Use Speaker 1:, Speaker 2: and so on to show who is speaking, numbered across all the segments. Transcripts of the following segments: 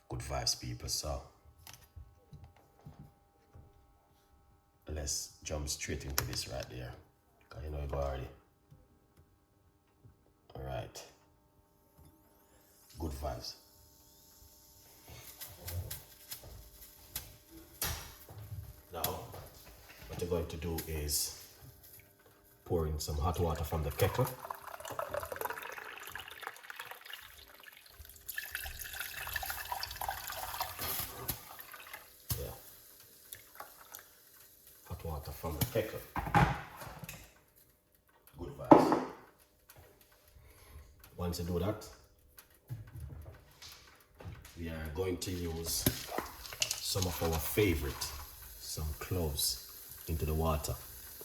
Speaker 1: Good vibes, people. So let's jump straight into this right there. Cause you know it already. Alright. Good vibes. Now, what you're going to do is pour in some hot water from the kettle. Yeah. Hot water from the kettle. Good vibes. Once you do that, we are going to use some of our favorite, some cloves into the water.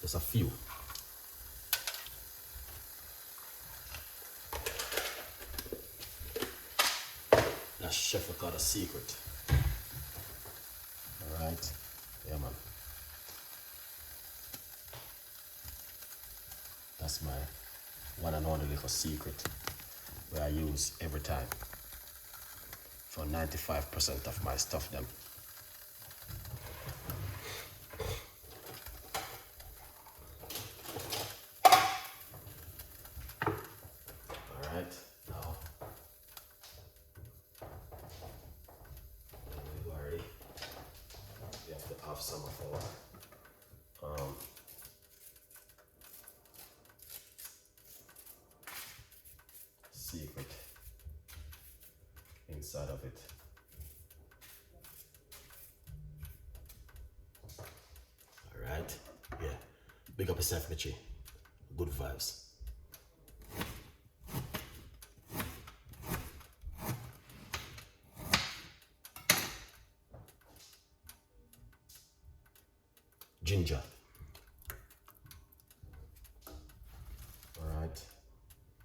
Speaker 1: Just a few. That's Chef Ricardo secret. Alright, yeah man. That's my one and only little secret where I use every time for 95% of my stuff them. Alright, now we have to have some of our secret inside of it. Alright, yeah. Big up yourself, Mitchie. Good vibes. Ginger. Alright.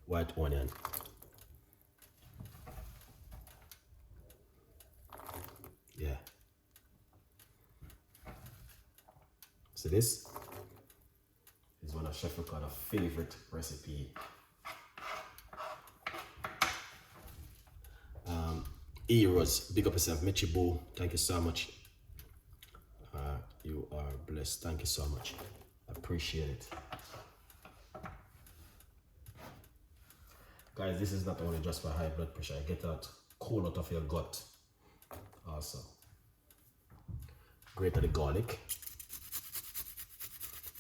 Speaker 1: White onion. Yeah. So this is one of Chef Ricardo's favorite recipe. Eros, big up yourself, Mitchie Boo. Thank you so much. You are blessed. Thank you so much. I appreciate it. Guys, this is not only just for high blood pressure. I get that cool out of your gut also. Grate the garlic.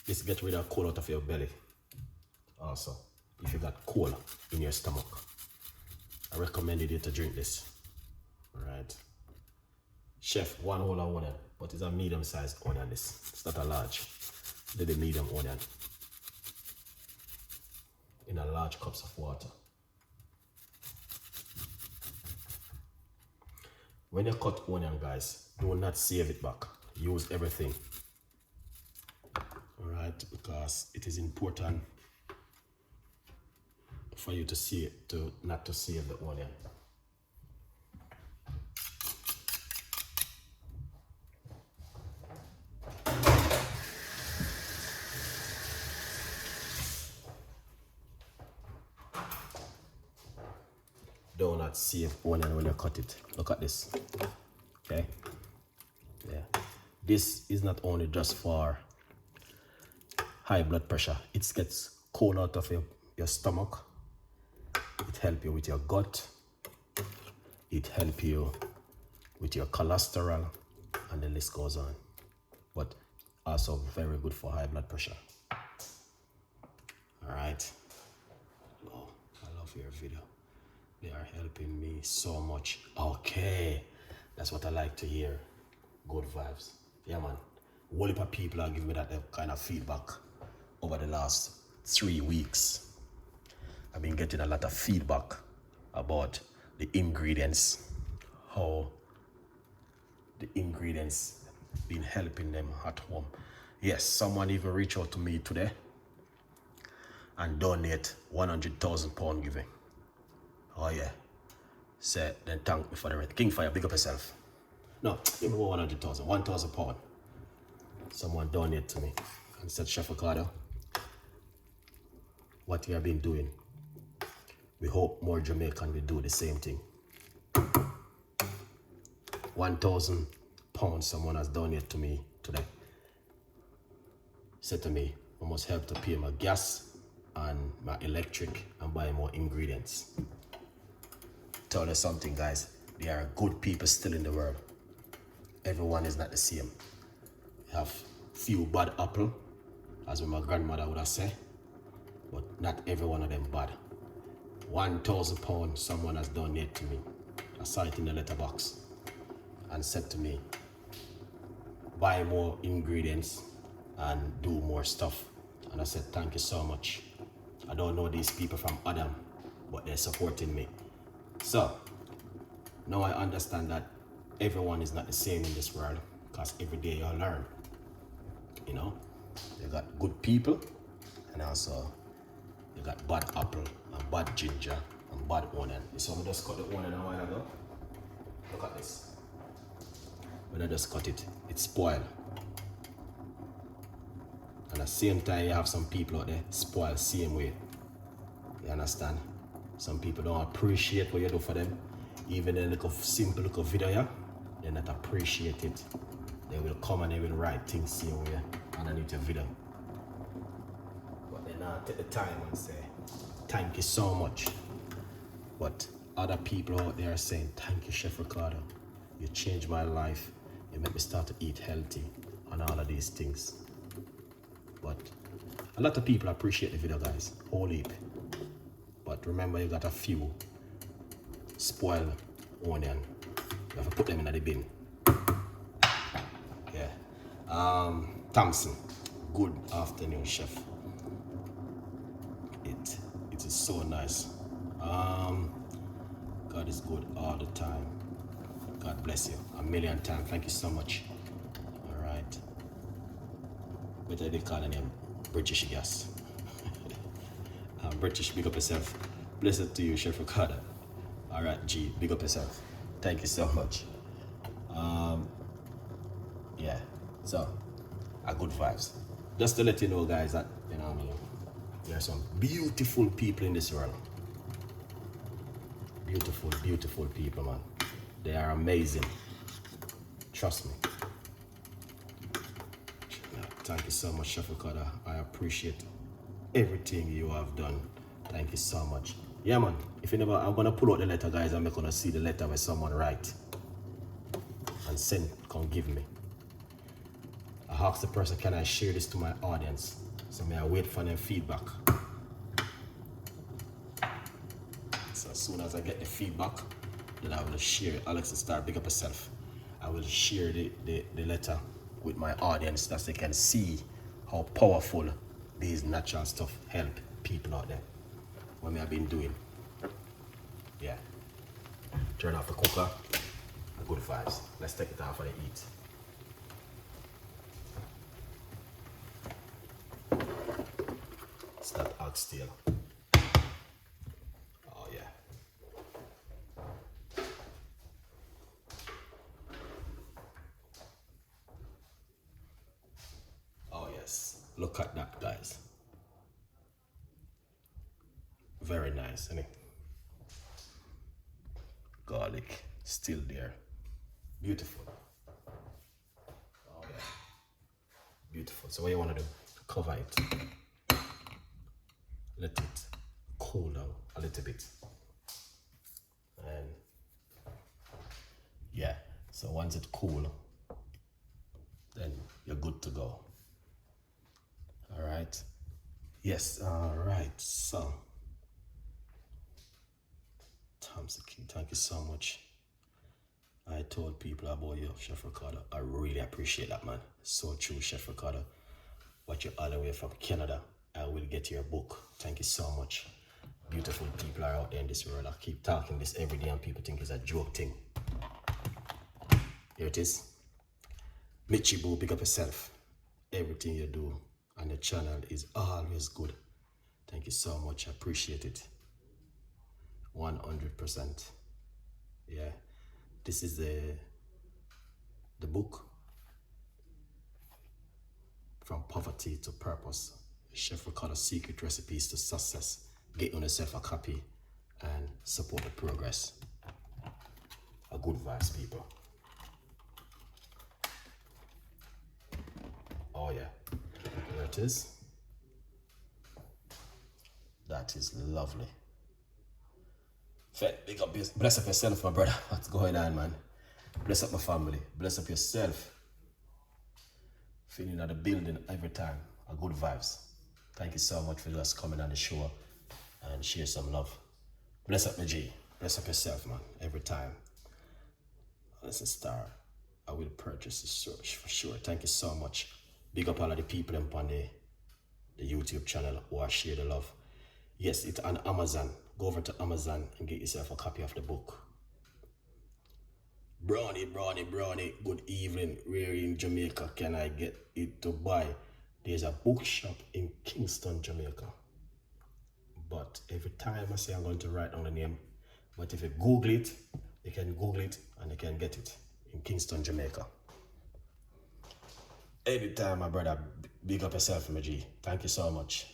Speaker 1: This get rid of cold out of your belly also. If you got cold in your stomach, I recommend you to drink this. Alright. Chef, one whole onion, but it's a medium sized onion. It's not a large. Little medium onion. In a large cups of water. When you cut onion, guys, do not save it back. Use everything. Alright, because it is important for you to see it, not to save the onion. Do not save onion when you cut it. Look at this. Okay? Yeah. This is not only just for high blood pressure. It gets cold out of your stomach. It helps you with your gut. It helps you with your cholesterol. And the list goes on. But also very good for high blood pressure. Alright. Oh, I love your video. They are helping me so much. Okay. That's what I like to hear. Good vibes. Yeah, man. A whole heap of people are giving me that kind of feedback over the last 3 weeks. I've been getting a lot of feedback about the ingredients, how the ingredients been helping them at home. Yes, someone even reached out to me today and donate £100,000 giving. Oh yeah. Say, then thank me for the rent. Kingfire, big up yourself. No, give me 100,000, £1,000. Someone donate to me and said, Chef Ricardo, what you have been doing, we hope more Jamaican will do the same thing. 1,000 pounds someone has donated to me today. Said to me, I must help to pay my gas and my electric and buy more ingredients. Tell you something, guys, there are good people still in the world. Everyone is not the same. You have few bad apple, as my grandmother would have said, but not every one of them bad. 1,000 pounds someone has donated to me. I saw it in the letterbox and said to me, buy more ingredients and do more stuff. And I said, thank you so much. I don't know these people from Adam, but they're supporting me. So now I understand that everyone is not the same in this world, because every day you learn. You know, you got good people, and also you got bad apple and bad ginger and bad onion. You saw me just cut the onion a while ago. Look at this. When I just cut it, it's spoiled. And at the same time, you have some people out there spoiled same way. You understand? Some people don't appreciate what you do for them. Even a little simple little video, yeah, they not appreciate it. They will come and they will write things same way underneath your video. But they not take the time and say, thank you so much. But other people out there are saying, thank you, Chef Ricardo. You changed my life. You made me start to eat healthy and all of these things. But a lot of people appreciate the video, guys. Whole heap. But remember, you got a few spoiled onion. You have to put them in the bin. Yeah. Thompson, good afternoon, chef. It is so nice. God is good all the time. God bless you a million times. Thank you so much. All right. Better they call him British gas. British, big up yourself. Blessed to you, Chef Ricardo. All right, G, big up yourself. Thank you so much. Yeah, so, good vibes. Just to let you know, guys, that, you know what I mean, there are some beautiful people in this world. Beautiful, beautiful people, man. They are amazing. Trust me. Thank you so much, Chef Ricardo. I appreciate everything you have done. Thank you so much. Yeah, man. If you never, I'm gonna pull out the letter, guys. I'm gonna see the letter where someone write and send. Come give me. I asked the person, can I share this to my audience? So may I wait for their feedback. So as soon as I get the feedback, then I will share it. Alex, start big up yourself. I will share the letter with my audience, that they can see how powerful these natural stuff help people out there. What me have been doing. Yeah. Turn off the cooker. Good vibes. Let's take it off and eat. It's that oxtail. Oh yeah. Oh yes. Look at that, guys. Very nice, isn't it? Garlic still there. Beautiful. Oh yeah. Beautiful. So what you want to do? Cover it. Let it cool down a little bit. And yeah, so once it cool, then you're good to go. All right. Yes, all right. So Thompson King, thank you so much. I told people about you, Chef Ricardo. I really appreciate that, man. So true, Chef Ricardo. But you're all the way from Canada. I will get your book. Thank you so much. Beautiful people are out there in this world. I keep talking this every day and people think it's a joke thing. Here it is. Mitchie Boo, pick up yourself. Everything you do on the channel is always good. Thank you so much. I appreciate it. 100%. Yeah. This is the book, From Poverty to Purpose. Chef Ricardo's Secret Recipes to Success. Get yourself a copy and support the progress. A good vibes, people. Oh yeah, there it is. That is lovely. Big up, bless up yourself, my brother. What's going on, man? Bless up my family. Bless up yourself. Feeling at the building every time. A good vibes. Thank you so much for just coming on the show and share some love. Bless up my G. Bless up yourself, man. Every time. Listen, star. I will purchase this search for sure. Thank you so much. Big up all of the people on the YouTube channel who are share the love. Yes, it's on Amazon. Go over to Amazon and get yourself a copy of the book. Brownie. Good evening. Where in Jamaica can I get it to buy? There's a bookshop in Kingston, Jamaica. But every time I say I'm going to write down the name, but if you Google it, you can Google it and you can get it in Kingston, Jamaica. Anytime, my brother, big up yourself, my G. Thank you so much.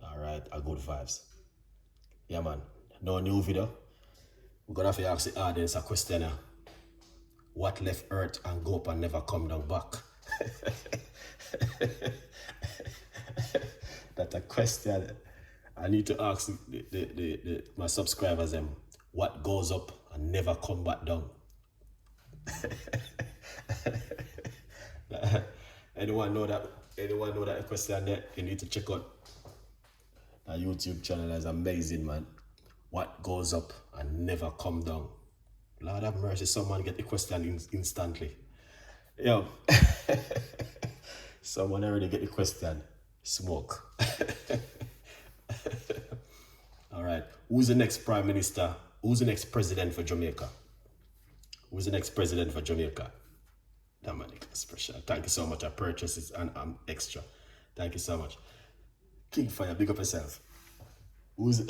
Speaker 1: All right, a good vibes. Yeah, man. No new video. We're gonna have to ask the audience a question. What left Earth and go up and never come down back? That's a question I need to ask my subscribers. What goes up and never come back down? Anyone know that question there? You need to check out my YouTube channel. Is amazing, man. What goes up and never come down? Lord have mercy, someone get the question instantly. Yo, someone already get the question. Smoke. All right. Who's the next prime minister? Who's the next president for Jamaica? Who's the next president for Jamaica? Dominic, special. Thank you so much. I purchased it and I'm extra. Thank you so much. King Fire, big up yourself. Who's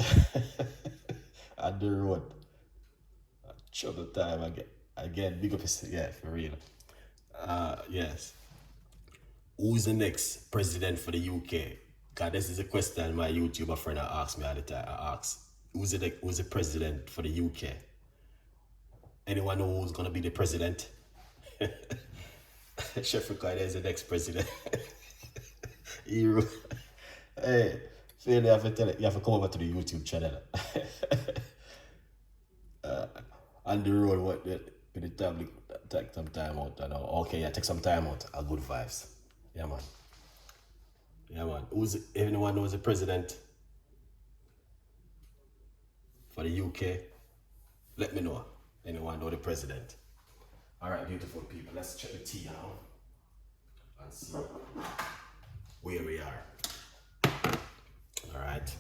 Speaker 1: at the road? Trouble time again. Big up yourself. Yeah, for real. Yes. Who's the next president for the UK? God, this is a question my YouTuber friend asks me all the time. I ask, who's the president for the UK? Anyone know who's gonna be the president? Chef Ricardo is the next president. Hero. Hey, Phil, you have to tell it. You have to come over to the YouTube channel. On the road, what with the tablet, take some time out. Okay, yeah, take some time out. A good vibes. Yeah, man. Yeah, man. Anyone knows the president for the UK? Let me know. Anyone know the president? All right, beautiful people. Let's check the tea now and see where we are. All right.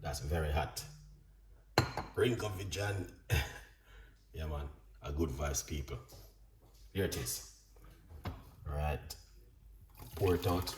Speaker 1: That's very hot. Brink of Vijan. Yeah, man. A good vibes, people. Here it is. All right. Pour it out.